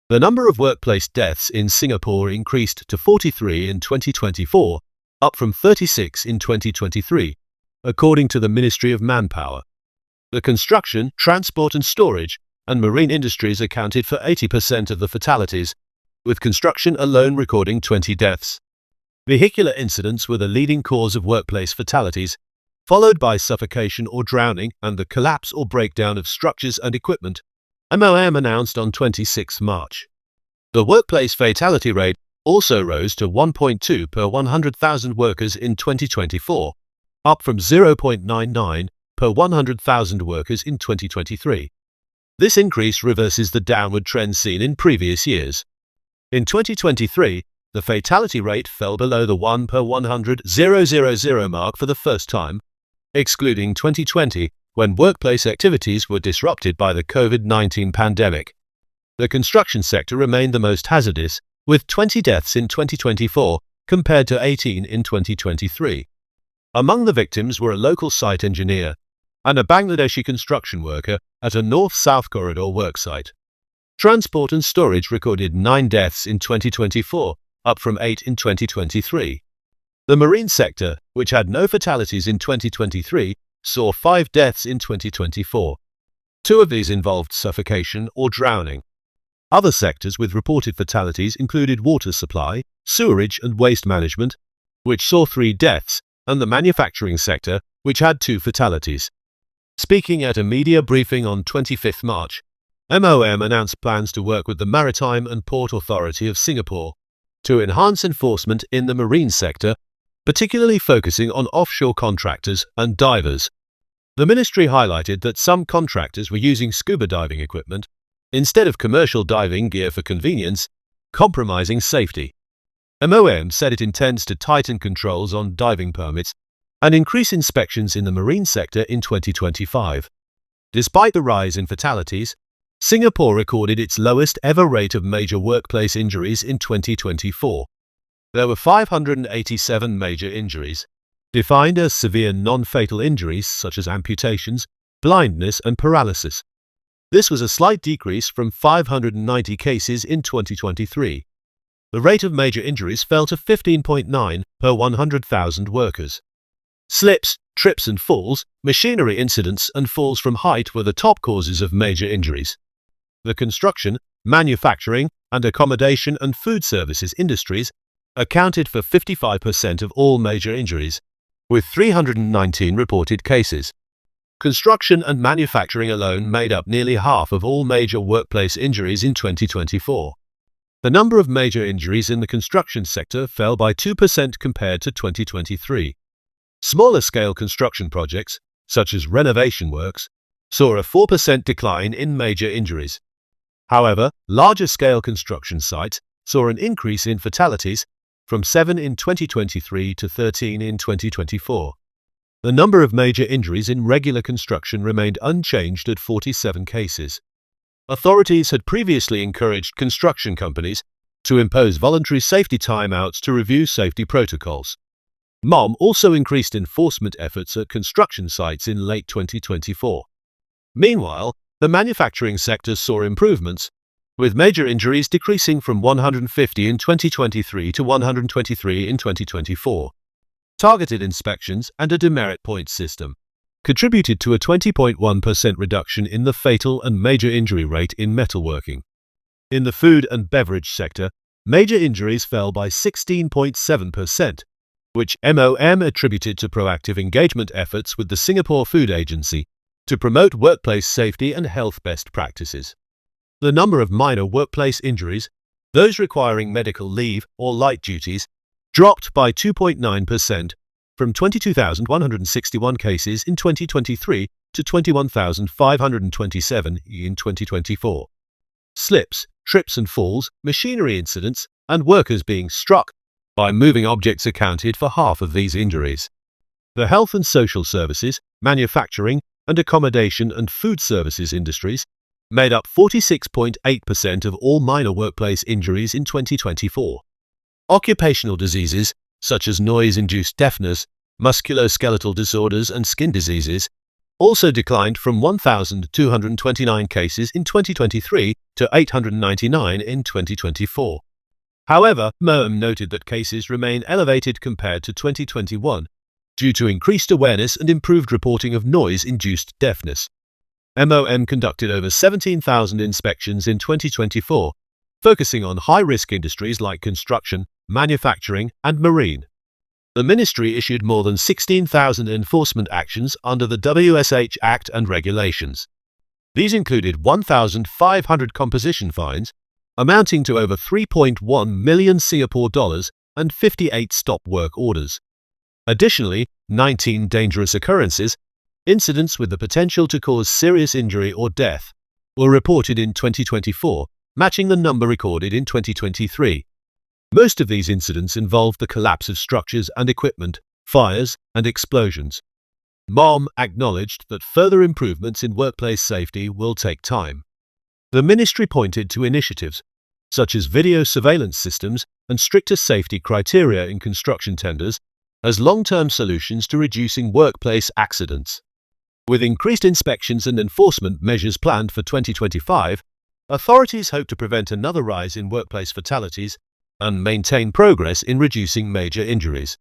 The number of workplace deaths in Singapore increased to 43 in 2024, up from 36 in 2023, according to the Ministry of Manpower. The construction, transport and storage, and marine industries accounted for 80% of the fatalities, with construction alone recording 20 deaths. Vehicular incidents were the leading cause of workplace fatalities, followed by suffocation or drowning and the collapse or breakdown of structures and equipment, MOM announced on 26 March. The workplace fatality rate also rose to 1.2 per 100,000 workers in 2024, up from 0.99 per 100,000 workers in 2023. This increase reverses the downward trend seen in previous years. In 2023, the fatality rate fell below the 1 per 100,000 mark for the first time, excluding 2020, when workplace activities were disrupted by the COVID-19 pandemic. The construction sector remained the most hazardous, with 20 deaths in 2024 compared to 18 in 2023. Among the victims were a local site engineer and a Bangladeshi construction worker at a north-south corridor worksite. Transport and storage recorded 9 deaths in 2024, up from 8 in 2023. The marine sector, which had no fatalities in 2023, saw 5 deaths in 2024. 2 of these involved suffocation or drowning. Other sectors with reported fatalities included water supply, sewerage and waste management, which saw 3 deaths, and the manufacturing sector, which had 2 fatalities. Speaking at a media briefing on 25 March, MOM announced plans to work with the Maritime and Port Authority of Singapore to enhance enforcement in the marine sector, particularly focusing on offshore contractors and divers. The ministry highlighted that some contractors were using scuba diving equipment instead of commercial diving gear for convenience, compromising safety. MOM said it intends to tighten controls on diving permits and increase inspections in the marine sector in 2025. Despite the rise in fatalities, Singapore recorded its lowest ever rate of major workplace injuries in 2024. There were 587 major injuries, defined as severe non-fatal injuries such as amputations, blindness and paralysis. This was a slight decrease from 590 cases in 2023. The rate of major injuries fell to 15.9 per 100,000 workers. Slips, trips and falls, machinery incidents and falls from height were the top causes of major injuries. The construction, manufacturing, and accommodation and food services industries accounted for 55% of all major injuries, with 319 reported cases. Construction and manufacturing alone made up nearly half of all major workplace injuries in 2024. The number of major injuries in the construction sector fell by 2% compared to 2023. Smaller-scale construction projects, such as renovation works, saw a 4% decline in major injuries. However, larger-scale construction sites saw an increase in fatalities from 7 in 2023 to 13 in 2024. The number of major injuries in regular construction remained unchanged at 47 cases. Authorities had previously encouraged construction companies to impose voluntary safety timeouts to review safety protocols. MOM also increased enforcement efforts at construction sites in late 2024. Meanwhile, the manufacturing sector saw improvements, with major injuries decreasing from 150 in 2023 to 123 in 2024. Targeted inspections and a demerit point system contributed to a 20.1% reduction in the fatal and major injury rate in metalworking. In the food and beverage sector, major injuries fell by 16.7%, which MOM attributed to proactive engagement efforts with the Singapore Food Agency to promote workplace safety and health best practices. The number of minor workplace injuries, those requiring medical leave or light duties, dropped by 2.9% from 22,161 cases in 2023 to 21,527 in 2024. Slips, trips and falls, machinery incidents, and workers being struck by moving objects accounted for half of these injuries. The health and social services, manufacturing, and accommodation and food services industries made up 46.8% of all minor workplace injuries in 2024. Occupational diseases, such as noise-induced deafness, musculoskeletal disorders and skin diseases, also declined from 1,229 cases in 2023 to 899 in 2024. However, MOM noted that cases remain elevated compared to 2021 due to increased awareness and improved reporting of noise-induced deafness. MOM conducted over 17,000 inspections in 2024, focusing on high-risk industries like construction, manufacturing, and marine. The ministry issued more than 16,000 enforcement actions under the WSH Act and regulations. These included 1,500 composition fines, amounting to over 3.1 million Singapore dollars, and 58 stop work orders. Additionally, 19 dangerous occurrences, incidents with the potential to cause serious injury or death, were reported in 2024, matching the number recorded in 2023. Most of these incidents involved the collapse of structures and equipment, fires, and explosions. MOM acknowledged that further improvements in workplace safety will take time. The ministry pointed to initiatives such as video surveillance systems and stricter safety criteria in construction tenders as long-term solutions to reducing workplace accidents. With increased inspections and enforcement measures planned for 2025, authorities hope to prevent another rise in workplace fatalities and maintain progress in reducing major injuries.